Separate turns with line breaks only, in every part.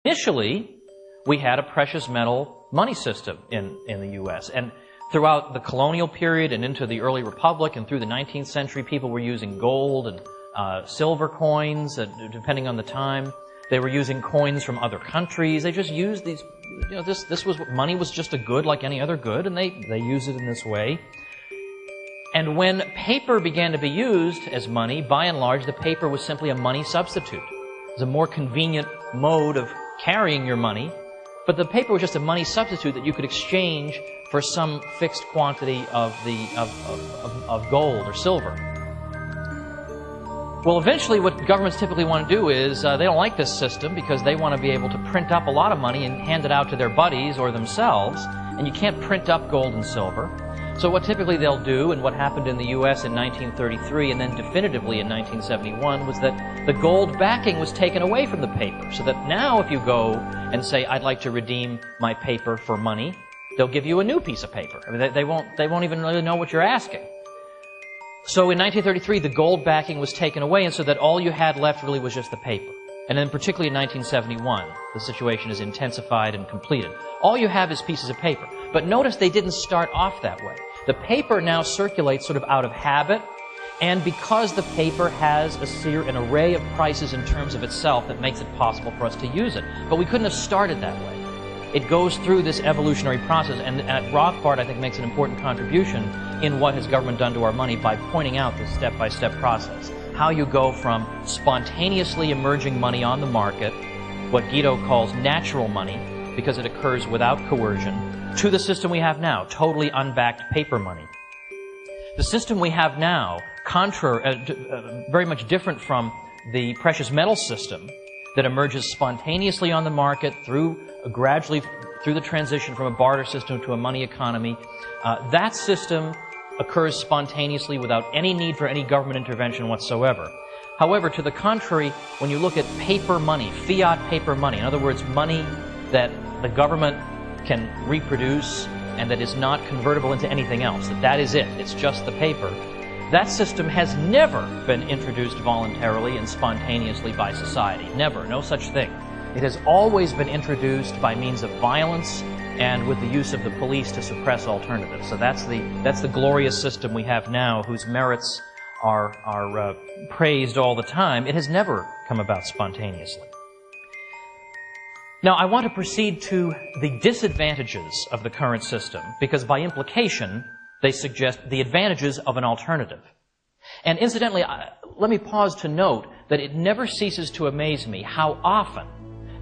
Initially, we had a precious metal money system in the U.S. And throughout the colonial period and into the early republic and through the 19th century, people were using gold and silver coins, depending on the time. They were using coins from other countries. They just used these, this was what money was, just a good like any other good, and they used it in this way. And when paper began to be used as money, by and large, the paper was simply a money substitute. It was a more convenient mode of carrying your money, but the paper was just a money substitute that you could exchange for some fixed quantity of gold or silver. Well, eventually what governments typically want to do is they don't like this system because they want to be able to print up a lot of money and hand it out to their buddies or themselves, and you can't print up gold and silver. So what typically they'll do, and what happened in the U.S. in 1933 and then definitively in 1971, was that the gold backing was taken away from the paper. So that now if you go and say, I'd like to redeem my paper for money, they'll give you a new piece of paper. I mean, they won't even really know what you're asking. So in 1933, the gold backing was taken away, and so that all you had left really was just the paper. And then particularly in 1971, the situation is intensified and completed. All you have is pieces of paper. But notice they didn't start off that way. The paper now circulates sort of out of habit, and because the paper has an array of prices in terms of itself that makes it possible for us to use it. But we couldn't have started that way. It goes through this evolutionary process, and Rothbard, I think, makes an important contribution in what has government done to our money by pointing out this step-by-step process. How you go from spontaneously emerging money on the market, what Guido calls natural money, because it occurs without coercion, to the system we have now, totally unbacked paper money. The system we have now, very much different from the precious metal system that emerges spontaneously on the market gradually through the transition from a barter system to a money economy. That system occurs spontaneously without any need for any government intervention whatsoever. However, to the contrary, when you look at paper money, fiat paper money, in other words, money that the government can reproduce and that is not convertible into anything else, that is it, it's just the paper, that system has never been introduced voluntarily and spontaneously by society. Never. No such thing. It has always been introduced by means of violence and with the use of the police to suppress alternatives. So that's the glorious system we have now, whose merits are praised all the time. It has never come about spontaneously. Now, I want to proceed to the disadvantages of the current system, because by implication, they suggest the advantages of an alternative. And incidentally, let me pause to note that it never ceases to amaze me how often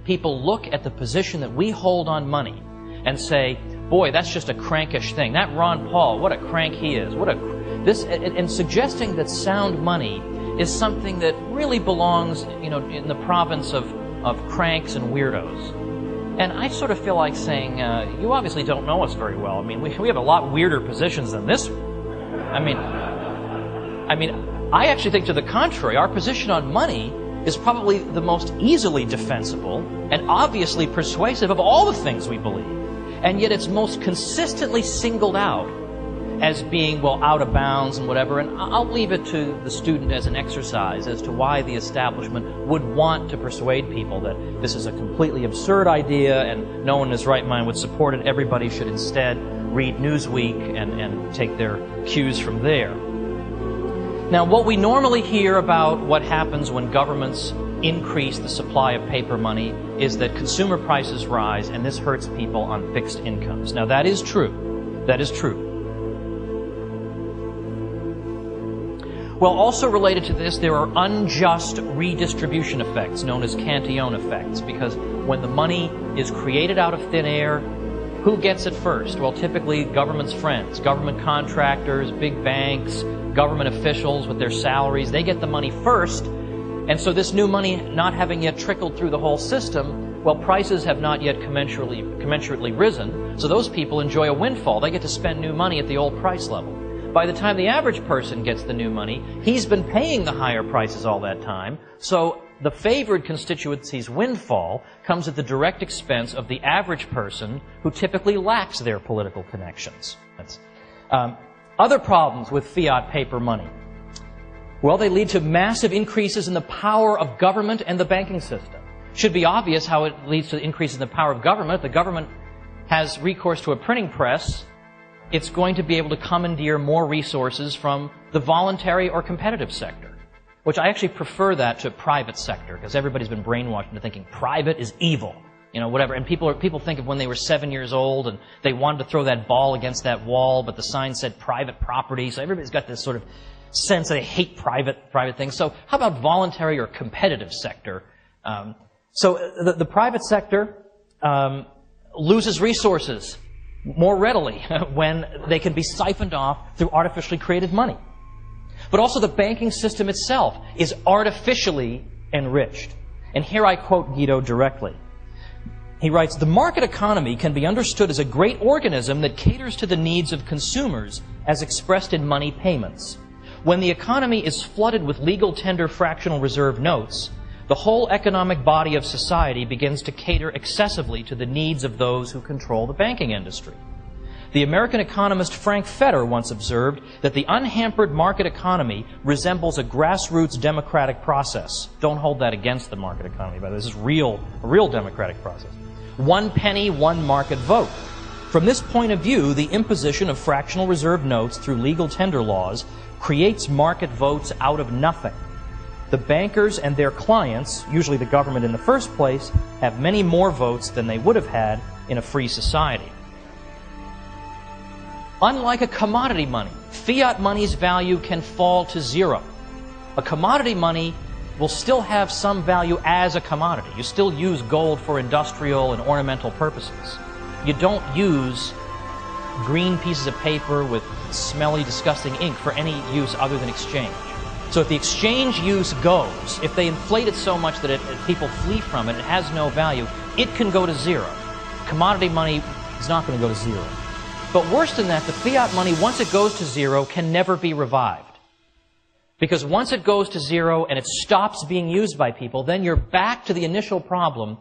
people look at the position that we hold on money and say, boy, that's just a crankish thing. That Ron Paul, what a crank he is. And suggesting that sound money is something that really belongs, in the province of cranks and weirdos. And I sort of feel like saying, you obviously don't know us very well. I mean, we have a lot weirder positions than this one. I mean, I actually think to the contrary, our position on money is probably the most easily defensible and obviously persuasive of all the things we believe. And yet it's most consistently singled out as being, out of bounds and whatever. And I'll leave it to the student as an exercise as to why the establishment would want to persuade people that this is a completely absurd idea and no one in his right mind would support it. Everybody should instead read Newsweek and take their cues from there. Now, what we normally hear about what happens when governments increase the supply of paper money is that consumer prices rise and this hurts people on fixed incomes. Now, that is true. That is true. Well, also related to this, there are unjust redistribution effects known as Cantillon effects, because when the money is created out of thin air, who gets it first? Well, typically government's friends, government contractors, big banks, government officials with their salaries, they get the money first. And so this new money not having yet trickled through the whole system, prices have not yet commensurately risen, so those people enjoy a windfall. They get to spend new money at the old price level. By the time the average person gets the new money, he's been paying the higher prices all that time, so the favored constituency's windfall comes at the direct expense of the average person who typically lacks their political connections. Other problems with fiat paper money. Well, they lead to massive increases in the power of government and the banking system. Should be obvious how it leads to increases in the power of government. If the government has recourse to a printing press, it's going to be able to commandeer more resources from the voluntary or competitive sector, which I actually prefer that to private sector, because everybody's been brainwashed into thinking private is evil, whatever. And people think of when they were 7 years old and they wanted to throw that ball against that wall, but the sign said private property, so everybody's got this sort of sense that they hate private things. So how about voluntary or competitive sector? So the private sector loses resources more readily when they can be siphoned off through artificially created money. But also the banking system itself is artificially enriched. And here I quote Guido directly. He writes, "The market economy can be understood as a great organism that caters to the needs of consumers as expressed in money payments. When the economy is flooded with legal tender fractional reserve notes, the whole economic body of society begins to cater excessively to the needs of those who control the banking industry. The American economist Frank Fetter once observed that the unhampered market economy resembles a grassroots democratic process." Don't hold that against the market economy, but this is a real democratic process. "One penny, one market vote. From this point of view, the imposition of fractional reserve notes through legal tender laws creates market votes out of nothing. The bankers and their clients, usually the government in the first place, have many more votes than they would have had in a free society. Unlike a commodity money, fiat money's value can fall to zero. A commodity money will still have some value as a commodity. You still use gold for industrial and ornamental purposes. You don't use green pieces of paper with smelly, disgusting ink for any use other than exchange. So if the exchange use goes, if they inflate it so much that people flee from it, it has no value, it can go to zero. Commodity money is not going to go to zero. But worse than that, the fiat money, once it goes to zero, can never be revived. Because once it goes to zero and it stops being used by people, then you're back to the initial problem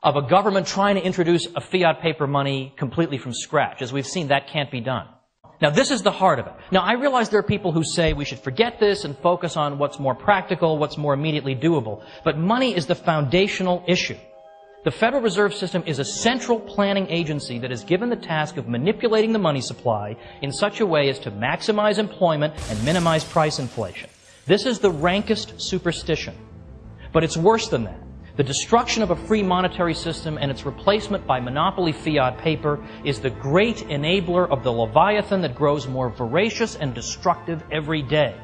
of a government trying to introduce a fiat paper money completely from scratch. As we've seen, that can't be done. Now, this is the heart of it. Now, I realize there are people who say we should forget this and focus on what's more practical, what's more immediately doable. But money is the foundational issue. The Federal Reserve System is a central planning agency that is given the task of manipulating the money supply in such a way as to maximize employment and minimize price inflation. This is the rankest superstition. But it's worse than that. The destruction of a free monetary system and its replacement by monopoly fiat paper is the great enabler of the Leviathan that grows more voracious and destructive every day.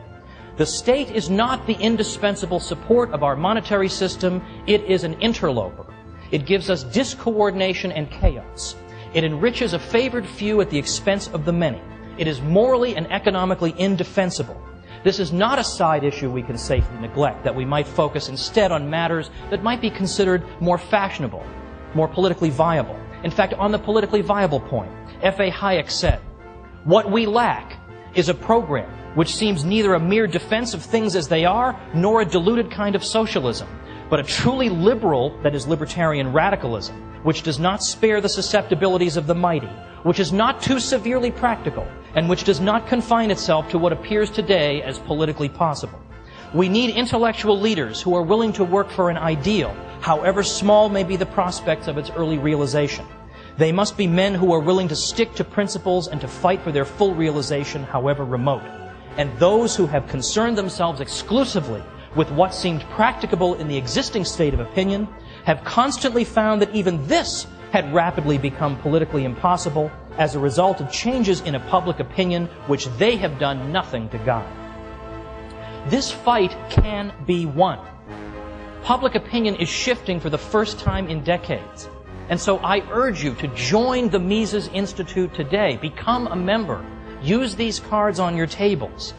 The state is not the indispensable support of our monetary system. It is an interloper. It gives us discoordination and chaos. It enriches a favored few at the expense of the many. It is morally and economically indefensible. This is not a side issue we can safely neglect, that we might focus instead on matters that might be considered more fashionable, more politically viable. In fact, on the politically viable point, F.A. Hayek said, "What we lack is a program which seems neither a mere defense of things as they are, nor a diluted kind of socialism, but a truly liberal, that is libertarian radicalism, which does not spare the susceptibilities of the mighty, which is not too severely practical, and which does not confine itself to what appears today as politically possible. We need intellectual leaders who are willing to work for an ideal, however small may be the prospects of its early realization. They must be men who are willing to stick to principles and to fight for their full realization, however remote. And those who have concerned themselves exclusively with what seemed practicable in the existing state of opinion have constantly found that even this had rapidly become politically impossible as a result of changes in a public opinion which they have done nothing to guide. This fight can be won. Public opinion is shifting for the first time in decades. And so I urge you to join the Mises Institute today. Become a member. Use these cards on your tables.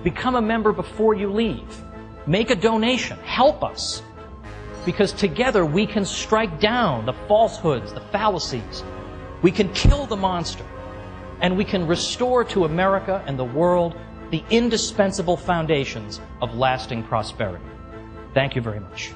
Become a member before you leave. Make a donation. Help us. Because together we can strike down the falsehoods, the fallacies. We can kill the monster. And we can restore to America and the world the indispensable foundations of lasting prosperity. Thank you very much.